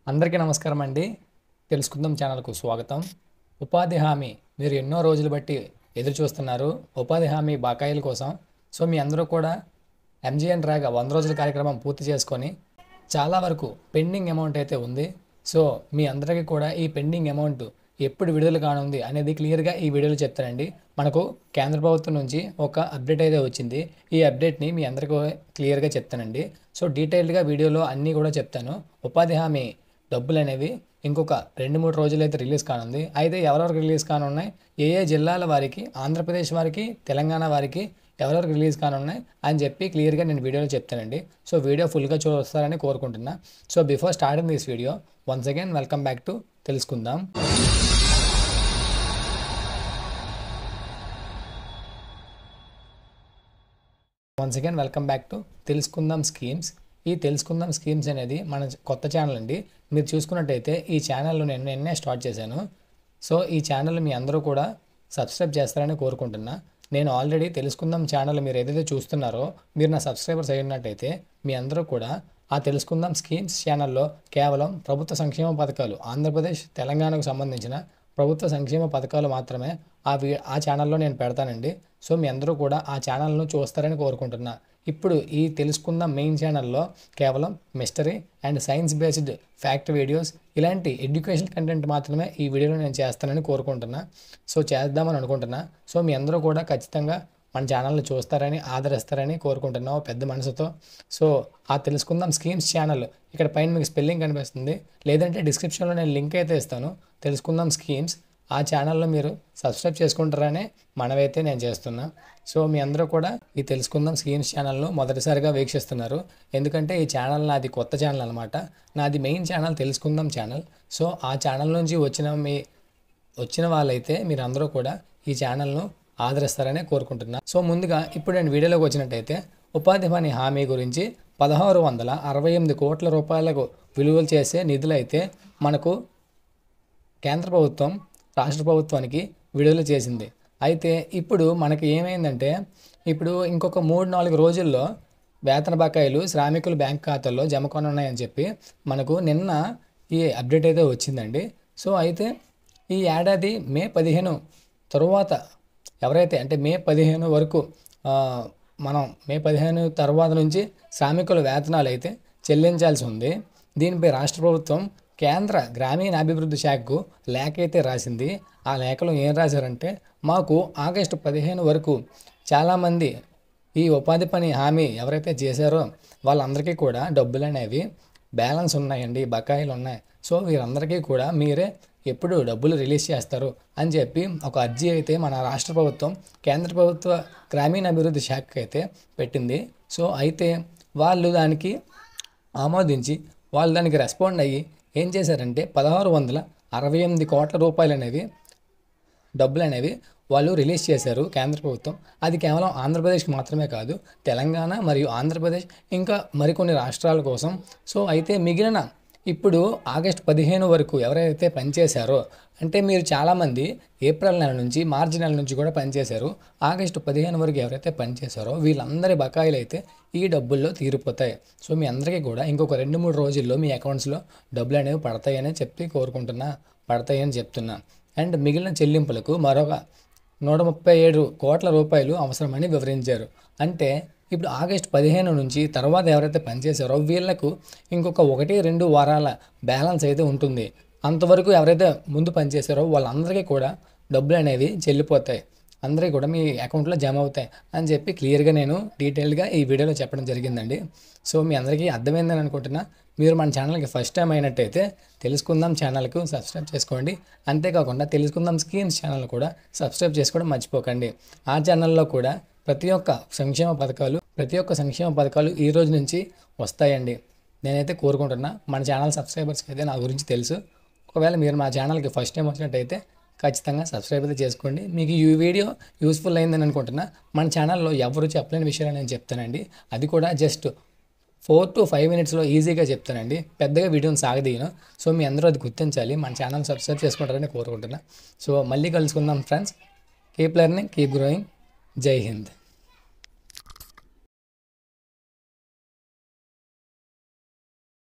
అందరికీ నమస్కారం అండి. తెలుసుకుందాం ఛానల్కు స్వాగతం. ఉపాధి హామీ మీరు ఎన్నో రోజులు బట్టి ఎదురు చూస్తున్నారు ఉపాధి హామీ బకాయిల కోసం. సో మీ అందరూ కూడా ఎంజీఎన్ రాగా 100 రోజుల కార్యక్రమం పూర్తి చేసుకొని చాలా వరకు పెండింగ్ అమౌంట్ అయితే ఉంది. సో మీ అందరికీ కూడా ఈ పెండింగ్ అమౌంట్ ఎప్పుడు విడుదల కానుంది అనేది క్లియర్గా ఈ వీడియోలో చెప్తానండి. మనకు కేంద్ర ప్రభుత్వం నుంచి ఒక అప్డేట్ అయితే వచ్చింది. ఈ అప్డేట్ని మీ అందరికీ క్లియర్గా చెప్తానండి. సో డీటెయిల్డ్గా వీడియోలో అన్నీ కూడా చెప్తాను. ఉపాధి హామీ డబ్బులు అనేవి ఇంకొక 2-3 రోజులు అయితే రిలీజ్ కానుంది. అయితే ఎవరెవరికి రిలీజ్ కానున్నాయి, ఏ ఏ జిల్లాల వారికి, ఆంధ్రప్రదేశ్ వారికి, తెలంగాణ వారికి ఎవరెవరికి రిలీజ్ కానున్నాయి అని చెప్పి క్లియర్గా నేను వీడియోలో చెప్తానండి. సో వీడియో ఫుల్గా చూస్తారని కోరుకుంటున్నా. So before starting this video once again welcome back to తెలుసుకుందాం. వెల్కమ్ బ్యాక్ టు తెలుసుకుందాం స్కీమ్స్. ఈ తెలుసుకుందాం స్కీమ్స్ అనేది మన కొత్త ఛానల్ అండి. మీరు చూసుకున్నట్టయితే ఈ ఛానల్లో నేను నిన్నే స్టార్ట్ చేశాను. సో ఈ ఛానల్ మీ అందరూ కూడా సబ్స్క్రైబ్ చేస్తారని కోరుకుంటున్నా. నేను ఆల్రెడీ తెలుసుకుందాం ఛానల్ మీరు ఏదైతే చూస్తున్నారో మీరు నా సబ్స్క్రైబర్స్ అయి ఉన్నట్టయితే మీ అందరూ కూడా ఆ తెలుసుకుందాం స్కీమ్స్ ఛానల్లో కేవలం ప్రభుత్వ సంక్షేమ పథకాలు, ఆంధ్రప్రదేశ్ తెలంగాణకు సంబంధించిన ప్రభుత్వ సంక్షేమ పథకాలు మాత్రమే ఆ ఛానల్లో నేను పెడతానండి. సో మీ అందరూ కూడా ఆ ఛానల్ను చూస్తారని కోరుకుంటున్నా. ఇప్పుడు ఈ తెలుసుకుందాం మెయిన్ ఛానల్లో కేవలం mystery and science based fact videos, ఇలాంటి ఎడ్యుకేషన్ కంటెంట్ మాత్రమే ఈ వీడియోలో నేను చేస్తానని కోరుకుంటున్నా. సో చేద్దామని అనుకుంటున్నా. సో మీ అందరూ కూడా ఖచ్చితంగా మన ఛానల్ని చూస్తారని, ఆదరిస్తారని కోరుకుంటున్నాం పెద్ద మనసుతో. సో ఆ తెలుసుకుందాం స్కీమ్స్ ఛానల్ ఇక్కడ పైన మీకు స్పెల్లింగ్ కనిపిస్తుంది, లేదంటే డిస్క్రిప్షన్లో నేను లింక్ అయితే ఇస్తాను. తెలుసుకుందాం స్కీమ్స్ ఆ ఛానల్లో మీరు సబ్స్క్రైబ్ చేసుకుంటారనే మనవైతే నేను చేస్తున్నా. సో మీ అందరూ కూడా ఈ తెలుసుకుందాం స్కీమ్స్ ఛానల్ను మొదటిసారిగా వీక్షిస్తున్నారు. ఎందుకంటే ఈ ఛానల్ నాది కొత్త ఛానల్ అనమాట. నాది మెయిన్ ఛానల్ తెలుసుకుందాం ఛానల్. సో ఆ ఛానల్ నుంచి వచ్చిన వాళ్ళైతే మీరు అందరూ కూడా ఈ ఛానల్ను ఆదరిస్తారని కోరుకుంటున్నా. సో ముందుగా ఇప్పుడు నేను వీడియోలోకి వచ్చినట్టయితే ఉపాధి హామీ గురించి 1668 కోట్ల రూపాయలకు విలువలు చేసే నిధులైతే మనకు కేంద్ర ప్రభుత్వం రాష్ట్ర ప్రభుత్వానికి విడుదల చేసింది. అయితే ఇప్పుడు మనకి ఏమైందంటే ఇప్పుడు ఇంకొక 3-4 రోజుల్లో వేతన బకాయిలు శ్రామికుల బ్యాంక్ ఖాతాల్లో జమ కానున్నాయని చెప్పి మనకు నిన్న ఈ అప్డేట్ అయితే వచ్చిందండి. సో అయితే ఈ ఏడాది మే 15 తరువాత ఎవరైతే అంటే మే 15 వరకు మనం మే 15 తర్వాత నుంచి శ్రామికుల వేతనాలు అయితే చెల్లించాల్సి ఉంది. దీనిపై రాష్ట్ర ప్రభుత్వం కేంద్ర గ్రామీణాభివృద్ధి శాఖకు లేఖ అయితే రాసింది. ఆ లేఖలో ఏం రాశారంటే, మాకు ఆగస్టు 15 వరకు చాలామంది ఈ ఉపాధి హామీ ఎవరైతే చేశారో వాళ్ళందరికీ కూడా డబ్బులు అనేవి బ్యాలెన్స్ ఉన్నాయండి, బకాయిలు ఉన్నాయి. సో వీరందరికీ కూడా మీరే ఎప్పుడు డబ్బులు రిలీజ్ చేస్తారు అని చెప్పి ఒక అర్జీ అయితే మన రాష్ట్ర ప్రభుత్వం కేంద్ర ప్రభుత్వ గ్రామీణాభివృద్ధి శాఖకి అయితే పెట్టింది. సో అయితే వాళ్ళు దానికి ఆమోదించి వాళ్ళు దానికి రెస్పాండ్ అయ్యి ఏం చేశారంటే 1668 కోట్ల రూపాయలు అనేవి డబ్బులు అనేవి వాళ్ళు రిలీజ్ చేశారు కేంద్ర ప్రభుత్వం. అది కేవలం ఆంధ్రప్రదేశ్కి మాత్రమే కాదు, తెలంగాణ మరియు ఆంధ్రప్రదేశ్ ఇంకా మరికొన్ని రాష్ట్రాల కోసం. సో అయితే మిగిలిన ఇప్పుడు ఆగస్టు 15 వరకు ఎవరైతే పనిచేశారో, అంటే మీరు చాలామంది ఏప్రిల్ నెల నుంచి మార్చి నెల నుంచి కూడా పనిచేశారు. ఆగస్టు 15 వరకు ఎవరైతే పనిచేశారో వీళ్ళందరి బకాయిలు అయితే ఈ డబ్బుల్లో తీరిపోతాయి. సో మీ అందరికీ కూడా ఇంకొక 2-3 రోజుల్లో మీ అకౌంట్స్లో డబ్బులు అనేవి పడతాయని పడతాయని చెప్తున్నా. అండ్ మిగిలిన చెల్లింపులకు మరొక 137 కోట్ల రూపాయలు అవసరమని వివరించారు. అంటే ఇప్పుడు ఆగస్టు 15 నుంచి తర్వాత ఎవరైతే పనిచేశారో వీళ్లకు ఇంకొక 1-2 వారాల బ్యాలెన్స్ అయితే ఉంటుంది. అంతవరకు ఎవరైతే ముందు పనిచేశారో వాళ్ళందరికీ కూడా డబ్బులు అనేవి చెల్లిపోతాయి, అందరికీ కూడా మీ అకౌంట్లో జమ అవుతాయి అని చెప్పి క్లియర్గా నేను డీటెయిల్గా ఈ వీడియోలో చెప్పడం జరిగిందండి. సో మీ అందరికీ అర్థమైందని అనుకుంటున్నా. మీరు మన ఛానల్కి ఫస్ట్ టైం అయినట్టయితే తెలుసుకుందాం ఛానల్కు సబ్స్క్రైబ్ చేసుకోండి. అంతేకాకుండా తెలుసుకుందాం స్కీమ్స్ ఛానల్ కూడా సబ్స్క్రైబ్ చేసుకోవడం మర్చిపోకండి. ఆ ఛానల్లో కూడా ప్రతి ఒక్క సంక్షేమ పథకాలు ఈ రోజు నుంచి వస్తాయండి నేనైతే కోరుకుంటున్నా. మన ఛానల్ సబ్స్క్రైబర్స్కి అయితే నా గురించి తెలుసు. ఒకవేళ మీరు మా ఛానల్కి ఫస్ట్ టైం వచ్చినట్టయితే ఖచ్చితంగా సబ్స్క్రైబ్ అయితే చేసుకోండి. మీకు ఈ వీడియో యూస్ఫుల్ అయిందని అనుకుంటున్నా. మన ఛానల్లో ఎవరు చెప్పలేని విషయాలు నేను చెప్తానండి. అది కూడా జస్ట్ 4 to 5 మినిట్స్లో ఈజీగా చెప్తానండి. పెద్దగా వీడియోని సాగదీయను. సో మీ అందరూ అది గుర్తించాలి, మన ఛానల్ సబ్స్క్రైబ్ చేసుకుంటారని కోరుకుంటున్నా. సో మళ్ళీ కలుసుకుందాం friends. Keep learning, keep growing. జై హింద్.